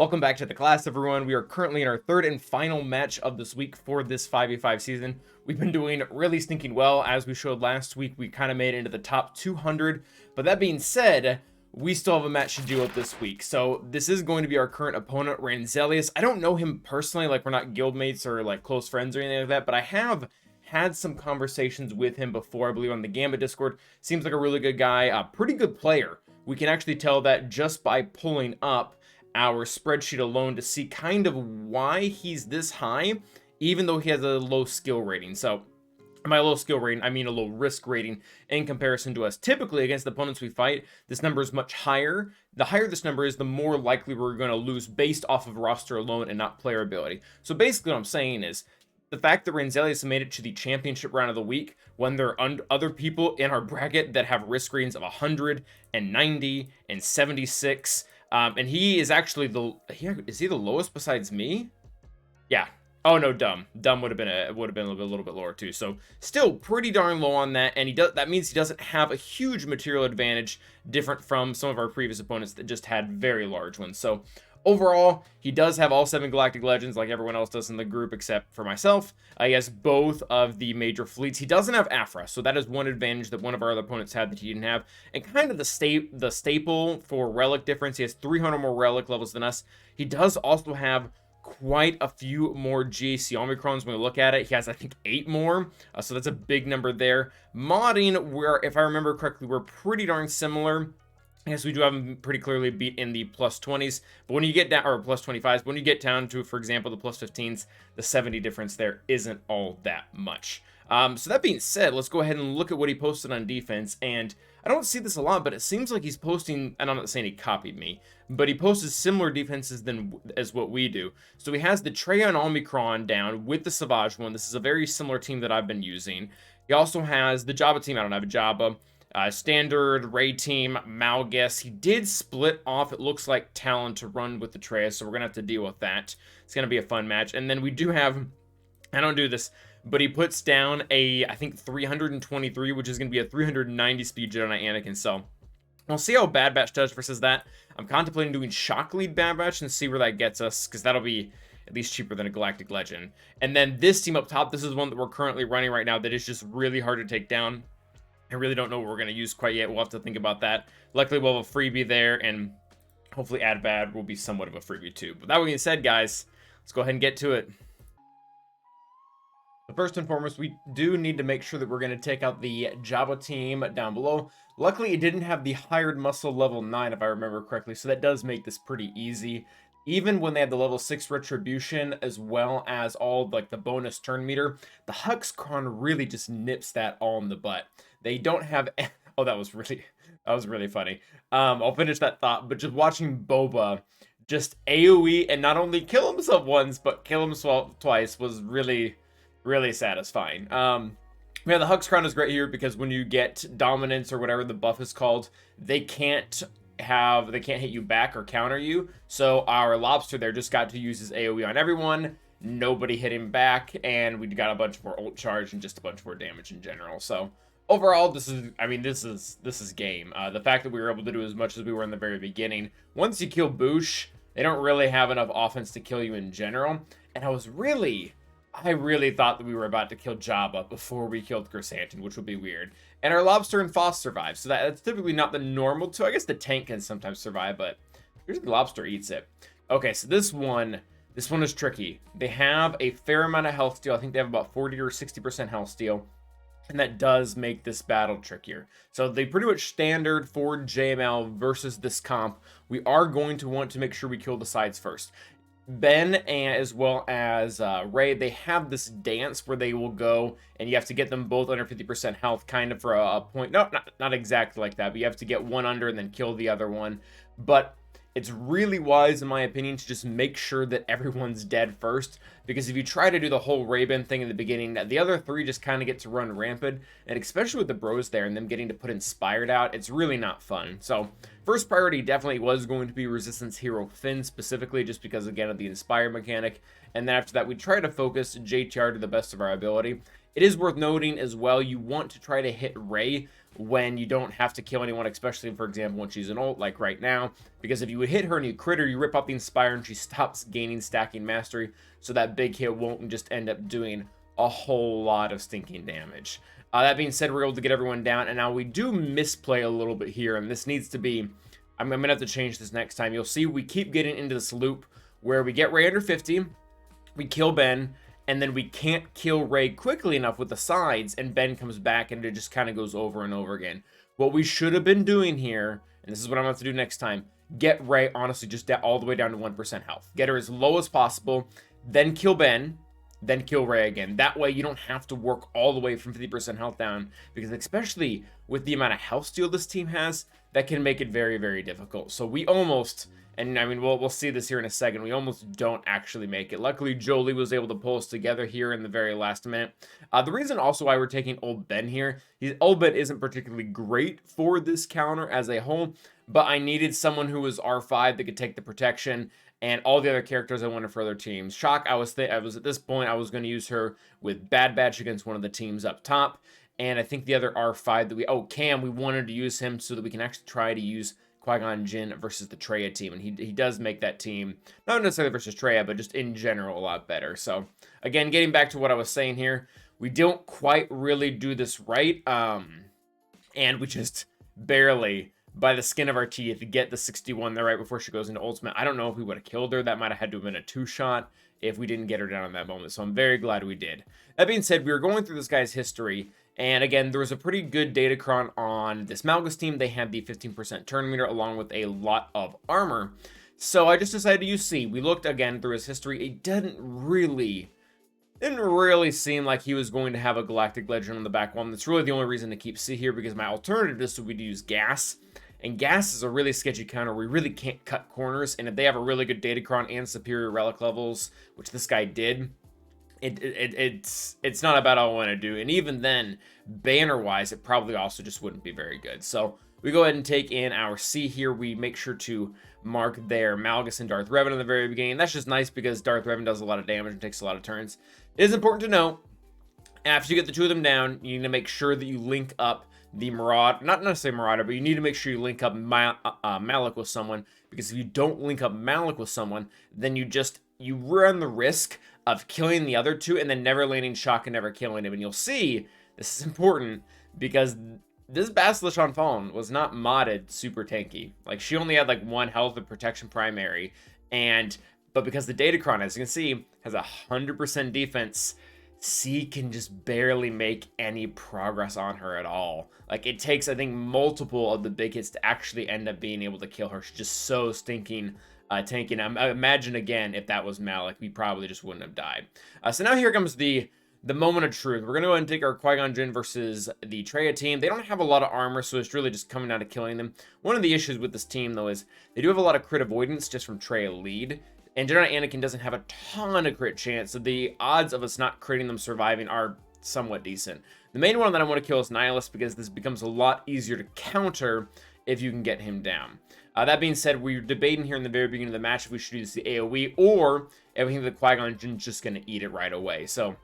Welcome back to the class, everyone. We are currently in our third and final match of this week for this 5v5 season. We've been doing really stinking well. As we showed last week, we kind of made it into the top 200. But that being said, we still have a match to deal with this week. So this is going to be our current opponent, Ranzelius. I don't know him personally, like we're not guildmates or like close friends or anything like that, but I have had some conversations with him before, I believe on the Gambit Discord. Seems like a really good guy, a pretty good player. We can actually tell that just by pulling up our spreadsheet alone to see kind of why he's this high, even though he has a low skill rating. So by low skill rating, I mean a low risk rating in comparison to us. Typically, against the opponents we fight, this number is much higher. The higher this number is, the more likely we're going to lose based off of roster alone and not player ability. So basically what I'm saying is, the fact that Ranzelius made it to the championship round of the week when there are other people in our bracket that have risk ratings of 100 and 90 and 76, and he is actually is he the lowest besides me? Yeah. Oh no, dumb would have been a little bit lower too. So still pretty darn low on that, and that means he doesn't have a huge material advantage, different from some of our previous opponents that just had very large ones. So overall, he does have all 7 Galactic Legends like everyone else does in the group except for myself. He has both of the major fleets. He doesn't have Afra, so that is one advantage that one of our other opponents had that he didn't have. And kind of the staple for relic difference, he has 300 more relic levels than us. He does also have quite a few more GAC Omicrons when we look at it. He has, I think, 8 more, so that's a big number there. Modding, if I remember correctly, we're pretty darn similar. Yes, we do have them pretty clearly beat in the plus 20s, but when you get down, or plus 25s, but when you get down to, for example, the plus 15s, the 70 difference there isn't all that much. So that being said, let's go ahead and look at what he posted on defense, and I don't see this a lot, but it seems like he's posting, and I'm not saying he copied me, but he posted similar defenses as what we do. So he has the Traya and Omicron down with the Savage one. This is a very similar team that I've been using. He also has the Jabba team. I don't have a Jabba. Standard Ray team, Malgus. He did split off, it looks like, Talon to run with the Traya, so we're gonna have to deal with that. It's gonna be a fun match. And then we do have, I don't do this, but he puts down a, I think, 323, which is gonna be a 390 speed Jedi Anakin. So we'll see how Bad Batch does versus that. I'm contemplating doing Shock Lead Bad Batch and see where that gets us, because that'll be at least cheaper than a Galactic Legend. And then this team up top, this is one that we're currently running right now that is just really hard to take down. I really don't know what we're going to use quite yet. We'll have to think about that. Luckily, we'll have a freebie there, and hopefully Adrad will be somewhat of a freebie too. But that being said, guys, let's go ahead and get to it. First and foremost, we do need to make sure that we're going to take out the Jabba team down below. Luckily, it didn't have the hired muscle level 9, if I remember correctly, so that does make this pretty easy. Even when they have the level 6 retribution, as well as all like the bonus turn meter, the Huxcron really just nips that all in the butt. They don't have, oh, that was really funny. I'll finish that thought, but just watching Boba just AoE and not only kill himself once, but kill himself twice was really, really satisfying. Yeah, the Huxcron is great here because when you get dominance or whatever the buff is called, they can't hit you back or counter you. So our lobster there just got to use his AoE on everyone. Nobody hit him back, and we got a bunch more ult charge and just a bunch more damage in general. So overall, this is game. The fact that we were able to do as much as we were in the very beginning. Once you kill Boosh, they don't really have enough offense to kill you in general. And I really thought that we were about to kill Jabba before we killed Chrysanthemum, which would be weird. And our Lobster and Foss survive, so that's typically not the normal two. I guess the tank can sometimes survive, but usually the Lobster eats it. Okay, so this one is tricky. They have a fair amount of health steal. I think they have about 40 or 60% health steal, and that does make this battle trickier. So they pretty much standard for JML versus this comp. We are going to want to make sure we kill the sides first. Ben and as well as Ray, they have this dance where they will go and you have to get them both under 50% health, kind of for a point. No, not exactly like that, but you have to get one under and then kill the other one. But it's really wise, in my opinion, to just make sure that everyone's dead first, because if you try to do the whole Ray-Ban thing in the beginning, the other 3 just kind of get to run rampant, and especially with the bros there and them getting to put Inspired out, it's really not fun. So first priority definitely was going to be Resistance Hero Finn, specifically just because, again, of the Inspired mechanic, and then after that we try to focus JTR to the best of our ability. It is worth noting as well, you want to try to hit Rey when you don't have to kill anyone, especially, for example, when she's an ult, like right now, because if you would hit her and you crit her, you rip up the Inspire and she stops gaining stacking mastery, so that big hit won't just end up doing a whole lot of stinking damage. That being said, we're able to get everyone down, and now we do misplay a little bit here, and this needs to be, I'm gonna have to change this next time. You'll see we keep getting into this loop where we get Rey under 50, we kill Ben, and then we can't kill Rey quickly enough with the sides, and Ben comes back, and it just kind of goes over and over again. What we should have been doing here, and this is what I'm going to have to do next time, get Rey, honestly, just all the way down to 1% health. Get her as low as possible, then kill Ben, then kill Rey again. That way, you don't have to work all the way from 50% health down, because especially with the amount of health steal this team has, that can make it very, very difficult. So we almost... And I mean, we'll see this here in a second. We almost don't actually make it. Luckily, Jolie was able to pull us together here in the very last minute. The reason also why we're taking Old Ben here, Old Ben isn't particularly great for this counter as a whole, but I needed someone who was R5 that could take the protection and all the other characters I wanted for other teams. Shock, I was at this point, I was going to use her with Bad Batch against one of the teams up top. And I think the other R5 that Cam, we wanted to use him so that we can actually try to use Qui-Gon Jinn versus the Traya team, and he does make that team, not necessarily versus Traya, but just in general a lot better. So again, getting back to what I was saying here, we don't quite really do this right, and we just barely, by the skin of our teeth, get the 61 there right before she goes into ultimate. I don't know if we would have killed her. That might have had to have been a 2-shot if we didn't get her down in that moment, so I'm very glad we did. That being said, we were going through this guy's history, and again, there was a pretty good Datacron on this Malgus team. They had the 15% turn meter along with a lot of armor. So I just decided to use C. We looked again through his history. It didn't really seem like he was going to have a Galactic Legend on the back one. That's really the only reason to keep C here, because my alternative is to use Gas. And Gas is a really sketchy counter. We really can't cut corners. And if they have a really good Datacron and superior relic levels, which this guy did, it's not about all I want to do. And even then, banner-wise, it probably also just wouldn't be very good. So we go ahead and take in our C here. We make sure to mark there Malgus and Darth Revan in the very beginning. That's just nice because Darth Revan does a lot of damage and takes a lot of turns. It is important to note, after you get the two of them down, you need to make sure that you link up the Marauder, not necessarily Marauder, but you need to make sure you link up Malik with someone, because if you don't link up Malik with someone, then you run the risk of killing the other two and then never landing shock and never killing him. And you'll see, this is important, because this Basilisk on Fallen was not modded super tanky. Like, she only had like 1 health and protection primary, but because the Datacron, as you can see, has 100% defense, C can just barely make any progress on her at all. Like, it takes, I think, multiple of the big hits to actually end up being able to kill her. She's just so stinking tanking. I imagine, again, if that was Malik, we probably just wouldn't have died. So now here comes the moment of truth. We're going to go ahead and take our Qui-Gon Jinn versus the Traya team. They don't have a lot of armor, so it's really just coming down to killing them. One of the issues with this team, though, is they do have a lot of crit avoidance just from Traya lead. And Jedi Anakin doesn't have a ton of crit chance, so the odds of us not critting them surviving are somewhat decent. The main one that I want to kill is Nihilus, because this becomes a lot easier to counter if you can get him down. That being said, we were debating here in the very beginning of the match if we should use the AoE, or if we think the Qui-Gon Jinn's just going to eat it right away. So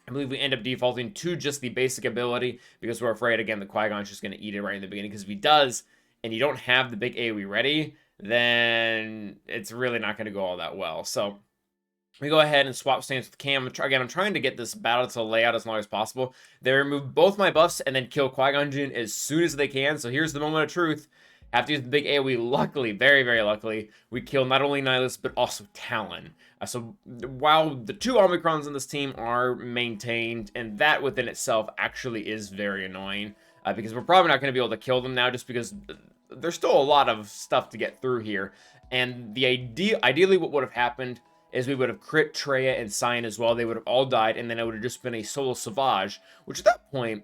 I believe we end up defaulting to just the basic ability, because we're afraid, again, the Qui-Gon's just going to eat it right in the beginning, because if he does, and you don't have the big AoE ready, then it's really not going to go all that well. So we go ahead and swap stance with Cam. Again, I'm trying to get this battle to lay out as long as possible. They remove both my buffs and then kill Qui-Gon Jinn as soon as they can. So here's the moment of truth. Have to use the big AoE. Luckily, very, very luckily, we kill not only Nihilus, but also Talon. So while the 2 Omicrons in this team are maintained, and that within itself actually is very annoying, because we're probably not going to be able to kill them now, just because there's still a lot of stuff to get through here. And the ideally what would have happened is we would have crit Traya and Cyan as well. They would have all died, and then it would have just been a solo Savage, which at that point,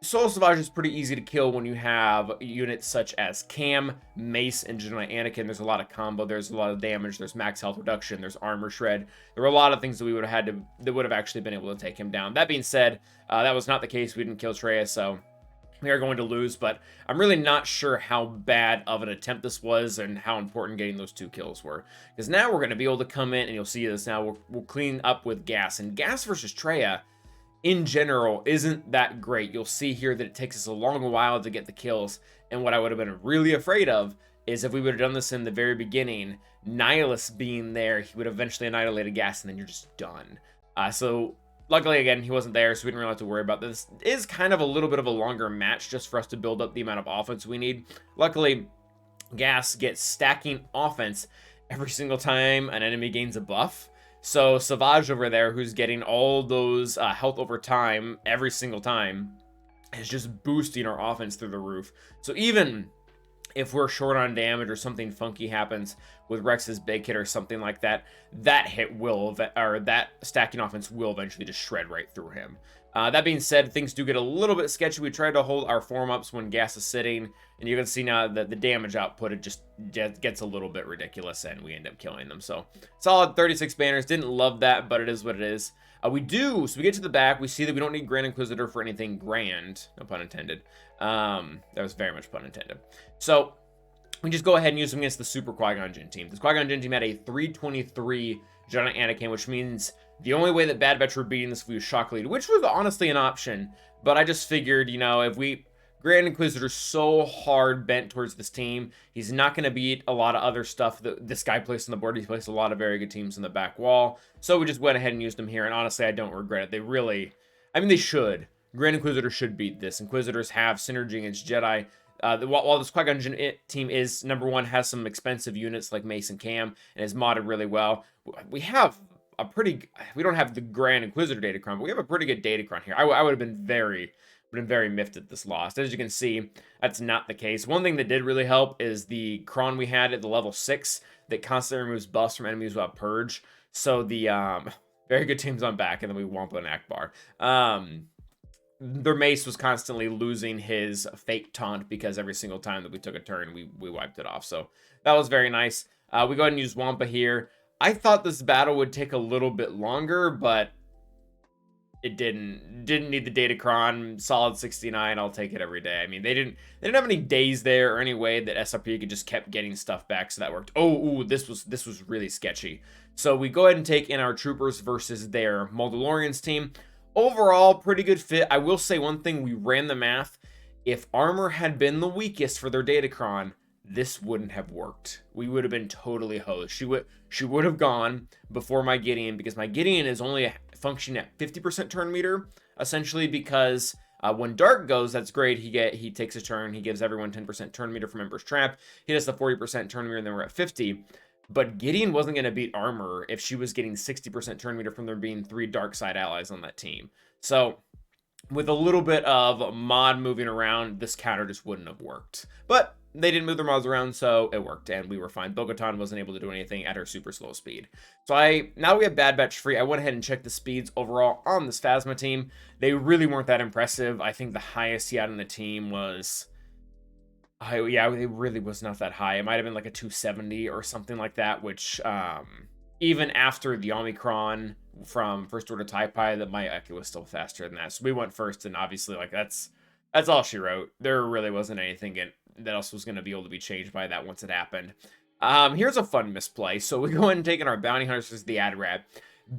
solo Savage is pretty easy to kill when you have units such as Cam, Mace, and Jedi Anakin. There's a lot of combo, there's a lot of damage, there's max health reduction, there's armor shred. There were a lot of things that we would have had to, that would have actually been able to take him down. That being said, that was not the case. We didn't kill Traya, so we are going to lose, but I'm really not sure how bad of an attempt this was and how important getting those 2 kills were. Because now we're going to be able to come in, and you'll see this now, we'll clean up with Gas. And Gas versus Traya in general isn't that great. You'll see here that it takes us a long while to get the kills, and what I would have been really afraid of is if we would have done this in the very beginning, Nihilus being there, he would eventually annihilate a gas, and then you're just done. So luckily, again, he wasn't there, so we didn't really have to worry about this. It is kind of a little bit of a longer match just for us to build up the amount of offense we need. Luckily, Gas gets stacking offense every single time an enemy gains a buff. So Savage over there, who's getting all those health over time every single time, is just boosting our offense through the roof. So even if we're short on damage or something funky happens with Rex's big hit or something like that, that hit will, or that stacking offense will eventually just shred right through him. That being said, things do get a little bit sketchy. We try to hold our form-ups when Gas is sitting, and you can see now that the damage output, it just gets a little bit ridiculous, and we end up killing them. So, solid 36 banners. Didn't love that, but it is what it is. So we get to the back, we see that we don't need Grand Inquisitor for anything grand. No pun intended. That was very much pun intended. So, we just go ahead and use them against the Super Qui-Gon Jinn team. This Qui-Gon Jinn team had a 323 Jedi Anakin, which means the only way that Bad Batch were beating this if we use Shock Lead, which was honestly an option, but I just figured, you know, if we Grand Inquisitor's so hard bent towards this team, he's not going to beat a lot of other stuff that this guy placed on the board. He's placed a lot of very good teams in the back wall, so we just went ahead and used him here, and honestly, I don't regret it. They really, I mean, they should. Grand Inquisitor should beat this. Inquisitors have synergy against Jedi. While this Qui-Gon Jinn team is, #1, has some expensive units like Mace and Cam, and is modded really well, we have a pretty, we don't have the Grand Inquisitor Datacron, but we have a pretty good Datacron here. I would have been very miffed at this loss. As you can see, that's not the case. One thing that did really help is the Kron we had at the level 6 that constantly removes buffs from enemies without purge. So the very good teams on back, and then we Wampa and Ackbar. Their Mace was constantly losing his fake taunt because every single time that we took a turn, we wiped it off. So that was very nice. We go ahead and use Wampa here. I thought this battle would take a little bit longer, but it didn't need the Datacron. Solid 69. I'll take it every day. I mean, they didn't have any days there or any way that SRP could just kept getting stuff back, so that worked. Oh, this was really sketchy. So we go ahead and take in our troopers versus their Mandalorians team. Overall, pretty good fit. I will say one thing, we ran the math. If armor had been the weakest for their Datacron, this wouldn't have worked. We would have been totally hosed. She would have gone before my Gideon, because my Gideon is only functioning at 50% turn meter, essentially, because when Dark goes, that's great. He takes a turn. He gives everyone 10% turn meter from Emperor's Trap. He does the 40% turn meter, and then we're at 50. But Gideon wasn't going to beat armor if she was getting 60% turn meter from there being 3 dark side allies on that team. So with a little bit of mod moving around, this counter just wouldn't have worked. But they didn't move their mods around, so it worked, and we were fine. Bo-Katan wasn't able to do anything at her super slow speed. So now that we have Bad Batch free, I went ahead and checked the speeds overall on this Phasma team. They really weren't that impressive. I think the highest he had on the team was, yeah, it really was not that high. It might have been like a 270 or something like that, which even after the Omicron from First Order TIE Pie, that my Echo was still faster than that. So we went first, and obviously, like, that's all she wrote. There really wasn't anything that else was going to be able to be changed by that once it happened. Here's a fun misplay. So we go ahead and take in our Bounty Hunters versus the Adrad.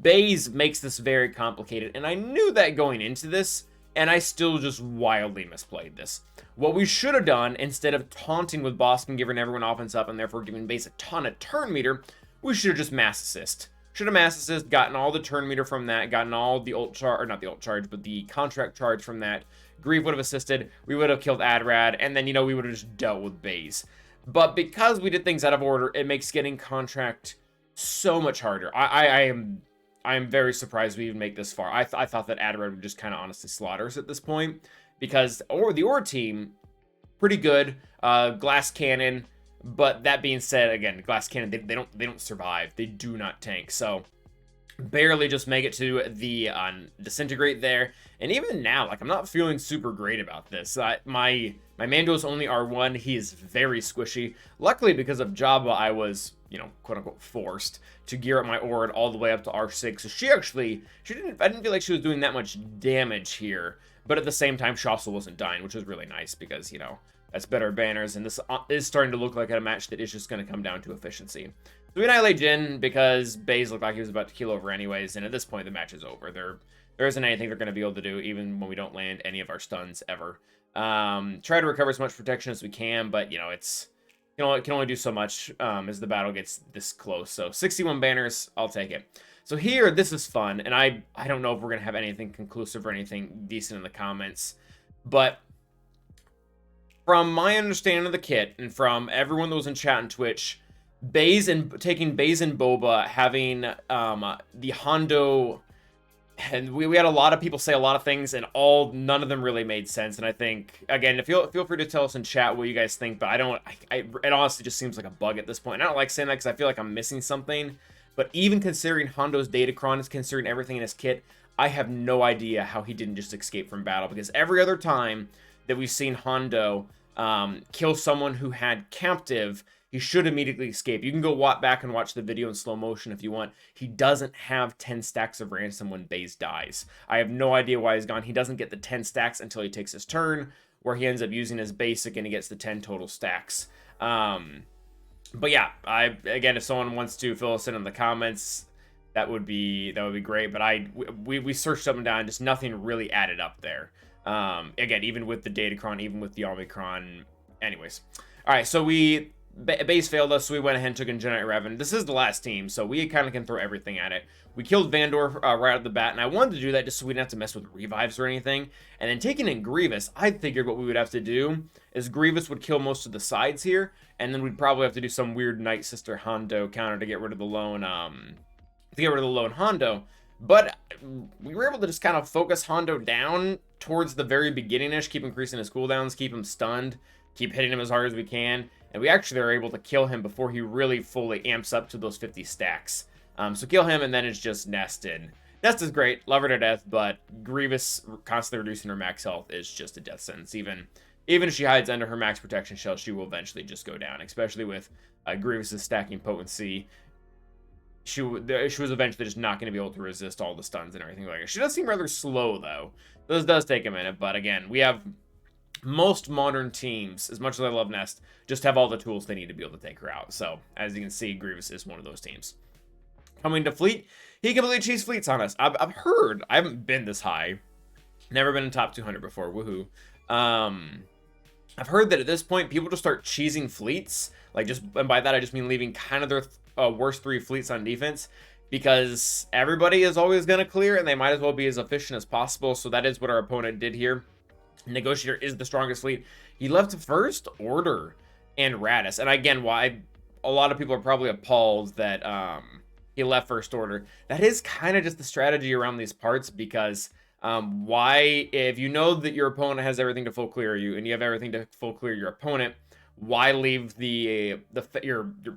Baze makes this very complicated, and I knew that going into this, and I still just wildly misplayed this. What we should have done, instead of taunting with Boston, giving everyone offense up, and therefore giving Baze a ton of turn meter, we should have just mass assist. Should have mass assist, gotten all the turn meter from that, gotten all the ult charge, or not the ult charge, but the contract charge from that. Grieve would have assisted, we would have killed Adrad, and then, you know, we would have just dealt with Baze. But because we did things out of order, it makes getting contract so much harder. I am very surprised we even make this far. I thought that Adrad would just kind of honestly slaughter us at this point, because the Ore team, pretty good, glass cannon. But that being said, again, glass cannon, they don't survive. They do not tank. So barely just make it to the disintegrate there. And even now, like, I'm not feeling super great about this. My Mando is only R1. He is very squishy. Luckily, because of Jabba, I was, you know, quote unquote forced to gear up my Ord all the way up to R6. So I didn't feel like she was doing that much damage here. But at the same time, she also wasn't dying, which was really nice because, you know, that's better banners, and this is starting to look like a match that is just going to come down to efficiency. So we annihilate Jin because Baze looked like he was about to keel over anyways, and at this point the match is over. there isn't anything they're going to be able to do, even when we don't land any of our stuns ever. Try to recover as much protection as we can, but, you know, it's... it can only do so much as the battle gets this close. So 61 banners, I'll take it. So here, this is fun, and I don't know if we're going to have anything conclusive or anything decent in the comments, but from my understanding of the kit, and from everyone that was in chat and Twitch, taking Baze and Boba, having the Hondo, and we had a lot of people say a lot of things, and none of them really made sense. And I think, again, feel free to tell us in chat what you guys think, but it honestly just seems like a bug at this point. And I don't like saying that because I feel like I'm missing something. But even considering Hondo's Datacron, is considering everything in his kit, I have no idea how he didn't just escape from battle, because every other time that we've seen Hondo kill someone who had captive, he should immediately escape. You can go back and watch the video in slow motion if you want. He doesn't have 10 stacks of ransom when Baze dies. I have no idea why he's gone. He doesn't get the 10 stacks until he takes his turn, where he ends up using his basic and he gets the 10 total stacks. But yeah, again, if someone wants to fill us in the comments, that would be great. But we searched up and down, just nothing really added up there. Again, even with the Datacron, even with the Omicron. Anyways, all right, so Base failed us, so we went ahead and took in Generate Revan. This is the last team, so we kind of can throw everything at it. We killed Vandor right out of the bat, and I wanted to do that just so we didn't have to mess with revives or anything. And then taking in Grievous, I figured what we would have to do is Grievous would kill most of the sides here, and then we'd probably have to do some weird Night Sister Hondo counter to get rid of the lone Hondo. But we were able to just kind of focus Hondo down towards the very beginning-ish, keep increasing his cooldowns, keep him stunned, keep hitting him as hard as we can. And we actually are able to kill him before he really fully amps up to those 50 stacks. So kill him, and then it's just Nested. Nest is great, love her to death, but Grievous constantly reducing her max health is just a death sentence. Even if she hides under her max protection shell, she will eventually just go down, especially with Grievous's stacking potency. She was eventually just not going to be able to resist all the stuns and everything like that. She does seem rather slow, though. This does take a minute, but again, we have... most modern teams, as much as I love Nest, just have all the tools they need to be able to take her out. So, as you can see, Grievous is one of those teams. Coming to Fleet, he completely cheese fleets on us. I've heard, I haven't been this high. Never been in top 200 before, woohoo. I've heard that at this point, people just start cheesing fleets. And by that, I just mean leaving kind of their worst 3 fleets on defense. Because everybody is always going to clear, and they might as well be as efficient as possible. So that is what our opponent did here. Negotiator is the strongest fleet. He left First Order and Radis. And again, why a lot of people are probably appalled that he left First Order. That is kind of just the strategy around these parts, because why, if you know that your opponent has everything to full clear you and you have everything to full clear your opponent, why leave your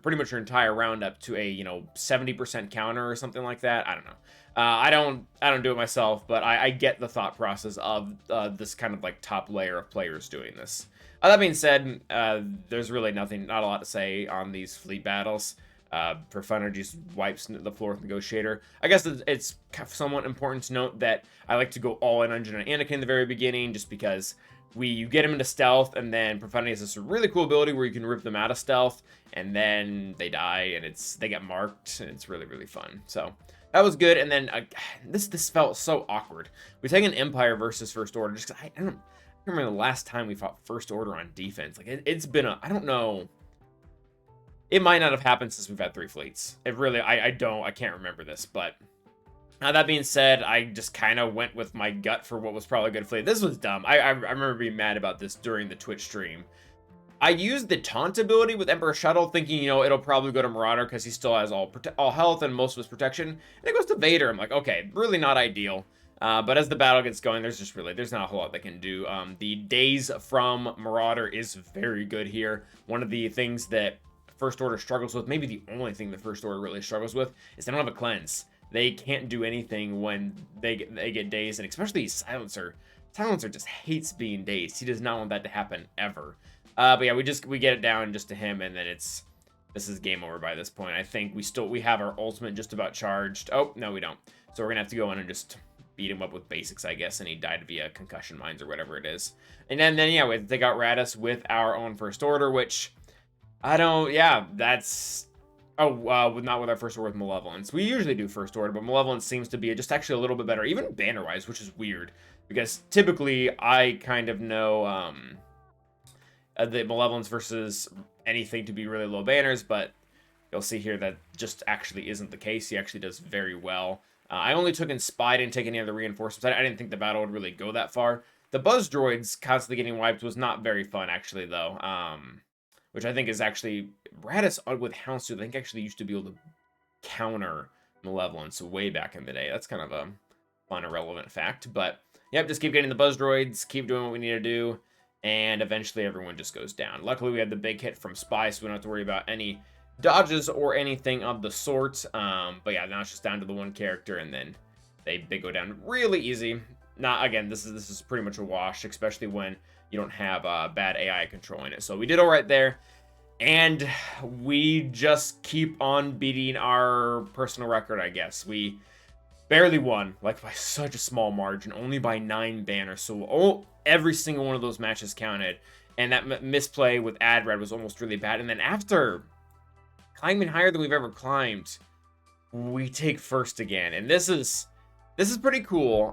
pretty much your entire round up to a 70% counter or something like that? I don't know. I don't do it myself, but I get the thought process of this kind of like top layer of players doing this. That being said, there's really not a lot to say on these fleet battles. Profundity just wipes the floor with Negotiator. I guess it's somewhat important to note that I like to go all in on Anakin in the very beginning, just because you get him into stealth, and then Profundity has this really cool ability where you can rip them out of stealth, and then they die, and they get marked, and it's really, really fun. So that was good. And then this felt so awkward. We take an Empire versus First Order, just 'cause I don't remember the last time we fought First Order on defense. Like it's been I don't know. It might not have happened since we've had 3 fleets. It really, I can't remember this, but that being said, I just kind of went with my gut for what was probably a good fleet. This was dumb. I remember being mad about this during the Twitch stream. I used the taunt ability with Emperor Shuttle, thinking, it'll probably go to Marauder because he still has all health and most of his protection. And it goes to Vader. I'm like, okay, really not ideal. But as the battle gets going, there's not a whole lot they can do. The Days from Marauder is very good here. One of the things that First Order struggles with, maybe the only thing the First Order really struggles with, is they don't have a cleanse. They can't do anything when they get dazed, and especially Silencer. Silencer just hates being dazed. He does not want that to happen ever. But yeah, we get it down just to him, and then this is game over by this point. I think we have our ultimate just about charged. Oh, no, we don't. So we're gonna have to go in and just beat him up with basics, I guess, and he died via concussion mines or whatever it is. And then yeah, we have to take out Radis with our own First Order, which that's Oh, not with our first order with Malevolence. We usually do first order, but Malevolence seems to be just actually a little bit better, even banner-wise, which is weird. Because typically, I kind of know the Malevolence versus anything to be really low banners, but you'll see here that just actually isn't the case. He actually does very well. I only took in Spy, didn't take any other reinforcements. I didn't think the battle would really go that far. The Buzz Droids constantly getting wiped was not very fun, actually, though. Which I think is actually... Radis with Houndstooth, I think actually used to be able to counter Malevolence way back in the day. That's kind of a fun, irrelevant fact. But, yep, just keep getting the Buzz Droids, keep doing what we need to do, and eventually everyone just goes down. Luckily, we had the big hit from Spy, so we don't have to worry about any dodges or anything of the sort. But yeah, now it's just down to the one character, and then they go down really easy. Not again, this is pretty much a wash, especially when you don't have bad AI controlling it. So we did all right there, and we just keep on beating our personal record, I guess. We barely won, like by such a small margin, only by 9 banners. So every single one of those matches counted, and that misplay with Adrad was almost really bad. And then after climbing higher than we've ever climbed, we take first again, and this is pretty cool.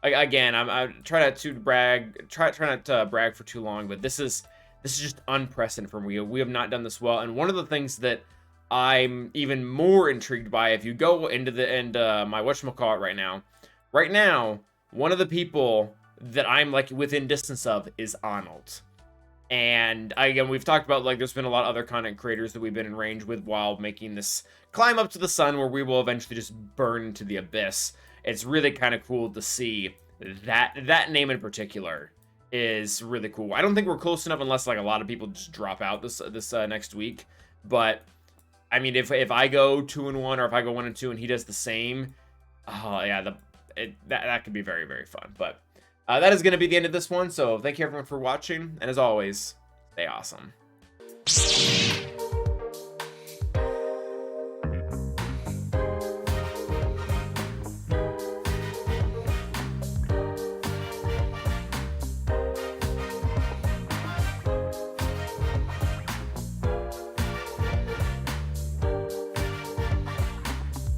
Again, I try not to brag, try not to brag for too long, but this is just unprecedented for me. We have not done this well, and one of the things that I'm even more intrigued by, if you go into my whatchamacallit right now, one of the people that I'm like within distance of is Arnold. And again, we've talked about, like, there's been a lot of other content creators that we've been in range with while making this climb up to the sun, where we will eventually just burn into the abyss. It's really kind of cool to see that name in particular is really cool. I don't think we're close enough unless like a lot of people just drop out this next week. But I mean, if I go 2-1 or if I go 1-2 and he does the same, oh yeah, that could be very, very fun. But that is going to be the end of this one. So thank you everyone for watching, and as always, stay awesome.